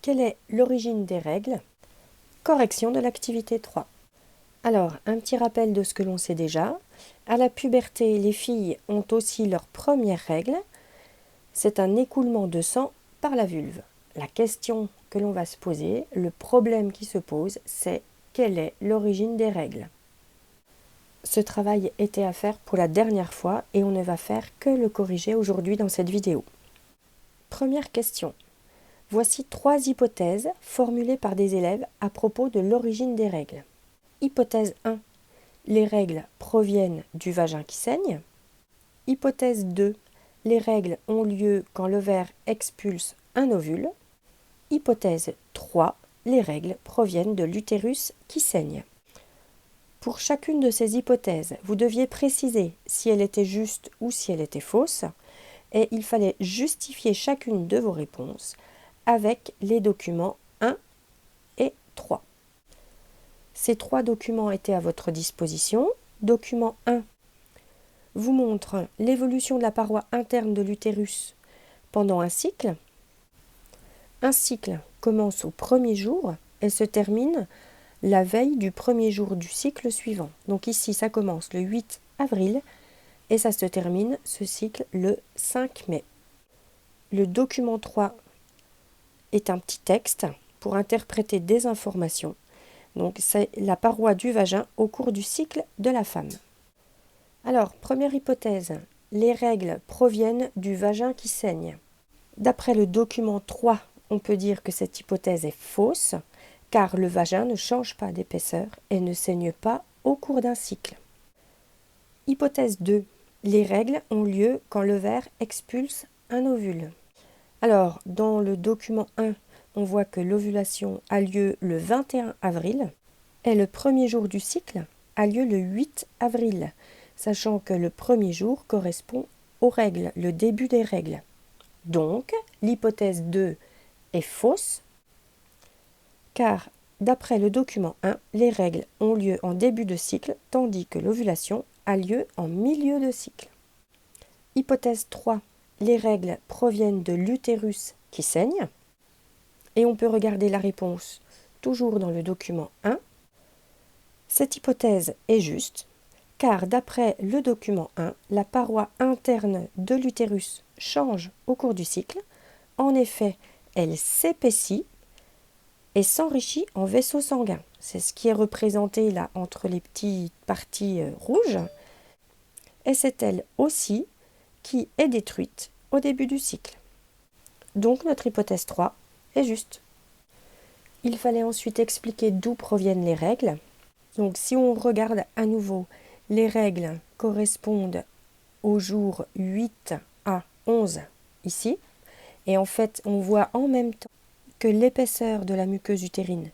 Quelle est l'origine des règles? Correction de l'activité 3. Alors, un petit rappel de ce que l'on sait déjà. À la puberté, les filles ont aussi leurs premières règles. C'est un écoulement de sang par la vulve. La question que l'on va se poser, le problème qui se pose, c'est quelle est l'origine des règles? Ce travail était à faire pour la dernière fois et on ne va faire que le corriger aujourd'hui dans cette vidéo. Première question. Voici 3 hypothèses formulées par des élèves à propos de l'origine des règles. Hypothèse 1. Les règles proviennent du vagin qui saigne. Hypothèse 2. Les règles ont lieu quand l'ovaire expulse un ovule. Hypothèse 3. Les règles proviennent de l'utérus qui saigne. Pour chacune de ces hypothèses, vous deviez préciser si elle était juste ou si elle était fausse, et il fallait justifier chacune de vos réponses avec les documents 1 et 3. Ces 3 documents étaient à votre disposition. Document 1 vous montre l'évolution de la paroi interne de l'utérus pendant un cycle. Un cycle commence au premier jour et se termine la veille du premier jour du cycle suivant. Donc ici, ça commence le 8 avril et ça se termine, ce cycle, le 5 mai. Le document 3 est un petit texte pour interpréter des informations. Donc c'est la paroi du vagin au cours du cycle de la femme. Alors, première hypothèse, les règles proviennent du vagin qui saigne. D'après le document 3, on peut dire que cette hypothèse est fausse, car le vagin ne change pas d'épaisseur et ne saigne pas au cours d'un cycle. Hypothèse 2, les règles ont lieu quand l'ovaire expulse un ovule. Alors, dans le document 1, on voit que l'ovulation a lieu le 21 avril et le premier jour du cycle a lieu le 8 avril, sachant que le premier jour correspond aux règles, le début des règles. Donc, l'hypothèse 2 est fausse, car d'après le document 1, les règles ont lieu en début de cycle, tandis que l'ovulation a lieu en milieu de cycle. Hypothèse 3, les règles proviennent de l'utérus qui saigne, et on peut regarder la réponse toujours dans le document 1. Cette hypothèse est juste, car d'après le document 1, la paroi interne de l'utérus change au cours du cycle. En effet, elle s'épaissit et s'enrichit en vaisseaux sanguins. C'est ce qui est représenté là entre les petites parties rouges. Et c'est elle aussi qui est détruite au début du cycle. Donc notre hypothèse 3 est juste. Il fallait ensuite expliquer d'où proviennent les règles. Donc si on regarde à nouveau, les règles correspondent au jour 8 à 11 ici. Et en fait, on voit en même temps que l'épaisseur de la muqueuse utérine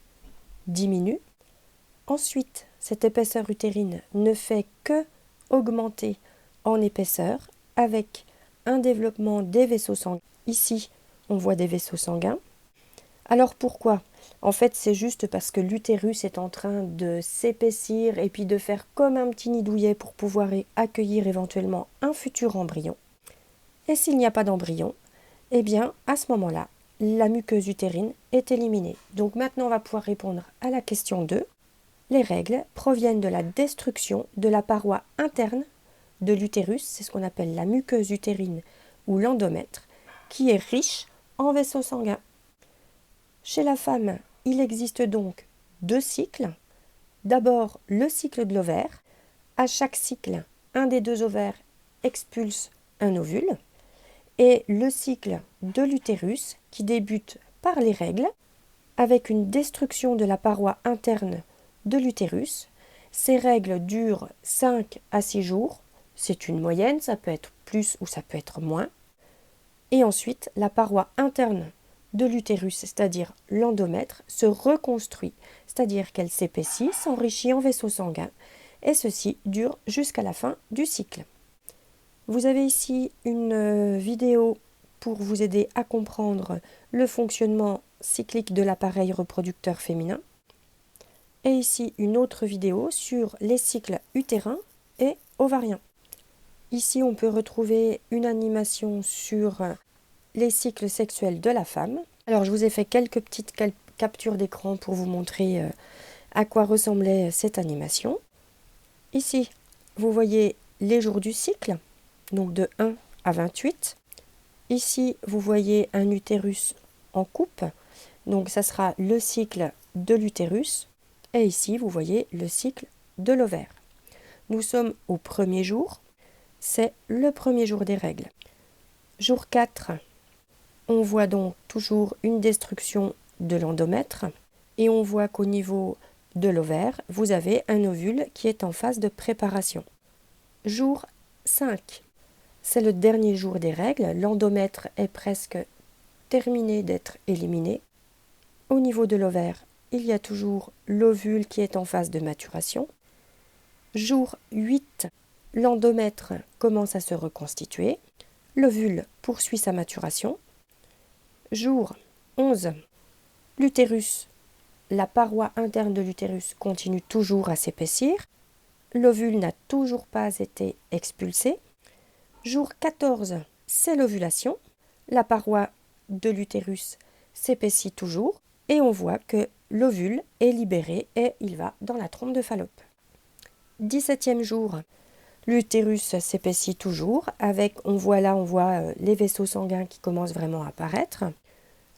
diminue. Ensuite, cette épaisseur utérine ne fait que augmenter en épaisseur avec un développement des vaisseaux sanguins. Ici, on voit des vaisseaux sanguins. Alors pourquoi? En fait, c'est juste parce que l'utérus est en train de s'épaissir et puis de faire comme un petit nid douillet pour pouvoir accueillir éventuellement un futur embryon. Et s'il n'y a pas d'embryon, eh bien, à ce moment-là, la muqueuse utérine est éliminée. Donc maintenant, on va pouvoir répondre à la question 2. Les règles proviennent de la destruction de la paroi interne de l'utérus, c'est ce qu'on appelle la muqueuse utérine ou l'endomètre, qui est riche en vaisseaux sanguins. Chez la femme, il existe donc 2 cycles. D'abord, le cycle de l'ovaire. À chaque cycle, un des 2 ovaires expulse un ovule. Et le cycle de l'utérus qui débute par les règles avec une destruction de la paroi interne de l'utérus. Ces règles durent 5 à 6 jours. C'est une moyenne, ça peut être plus ou ça peut être moins. Et ensuite, la paroi interne de l'utérus, c'est-à-dire l'endomètre, se reconstruit, c'est-à-dire qu'elle s'épaissit, s'enrichit en vaisseaux sanguins, et ceci dure jusqu'à la fin du cycle. Vous avez ici une vidéo pour vous aider à comprendre le fonctionnement cyclique de l'appareil reproducteur féminin, et ici une autre vidéo sur les cycles utérins et ovariens. Ici, on peut retrouver une animation sur les cycles sexuels de la femme. Alors, je vous ai fait quelques petites captures d'écran pour vous montrer à quoi ressemblait cette animation. Ici, vous voyez les jours du cycle, donc de 1 à 28. Ici, vous voyez un utérus en coupe, donc ça sera le cycle de l'utérus. Et ici, vous voyez le cycle de l'ovaire. Nous sommes au premier jour, c'est le premier jour des règles. Jour 4, on voit donc toujours une destruction de l'endomètre et on voit qu'au niveau de l'ovaire, vous avez un ovule qui est en phase de préparation. Jour 5, c'est le dernier jour des règles, l'endomètre est presque terminé d'être éliminé. Au niveau de l'ovaire, il y a toujours l'ovule qui est en phase de maturation. Jour 8, l'endomètre commence à se reconstituer. L'ovule poursuit sa maturation. Jour 11, l'utérus, la paroi interne de l'utérus continue toujours à s'épaissir. L'ovule n'a toujours pas été expulsé. Jour 14, c'est l'ovulation. La paroi de l'utérus s'épaissit toujours et on voit que l'ovule est libéré et il va dans la trompe de Fallope. 17e jour, l'utérus s'épaissit toujours avec, on voit les vaisseaux sanguins qui commencent vraiment à apparaître.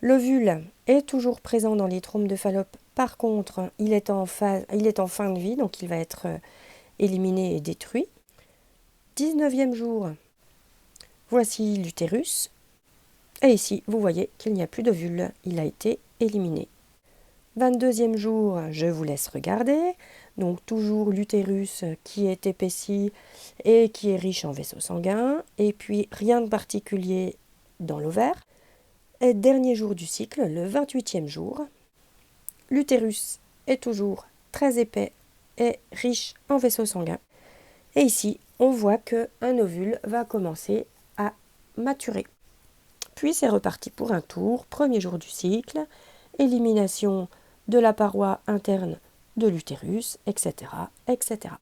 L'ovule est toujours présent dans les trompes de Fallope. Par contre, il est en fin de vie, donc il va être éliminé et détruit. 19e jour, voici l'utérus. Et ici, vous voyez qu'il n'y a plus d'ovule, il a été éliminé. 22e jour, je vous laisse regarder. Donc toujours l'utérus qui est épaissi et qui est riche en vaisseaux sanguins. Et puis rien de particulier dans l'ovaire. Et dernier jour du cycle, le 28e jour, l'utérus est toujours très épais et riche en vaisseaux sanguins. Et ici, on voit qu'un ovule va commencer à maturer. Puis c'est reparti pour un tour, premier jour du cycle, élimination de la paroi interne de l'utérus, etc., etc.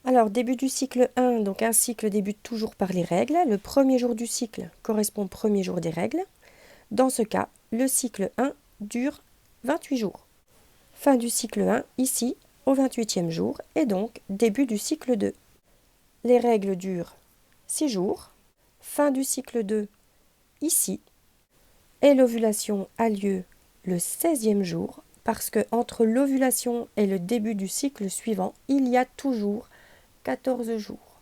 Alors, début du cycle 1, donc un cycle débute toujours par les règles. Le premier jour du cycle correspond au premier jour des règles. Dans ce cas, le cycle 1 dure 28 jours. Fin du cycle 1, ici, au 28e jour, et donc début du cycle 2. Les règles durent 6 jours. Fin du cycle 2, ici, et l'ovulation a lieu le 16e jour, parce que entre l'ovulation et le début du cycle suivant, il y a toujours 14 jours.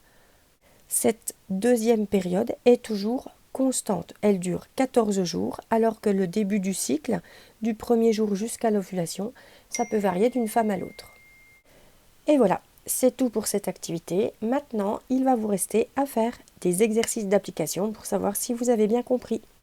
Cette deuxième période est toujours constante. Elle dure 14 jours, alors que le début du cycle, du premier jour jusqu'à l'ovulation, ça peut varier d'une femme à l'autre. Et voilà, c'est tout pour cette activité. Maintenant, il va vous rester à faire des exercices d'application pour savoir si vous avez bien compris.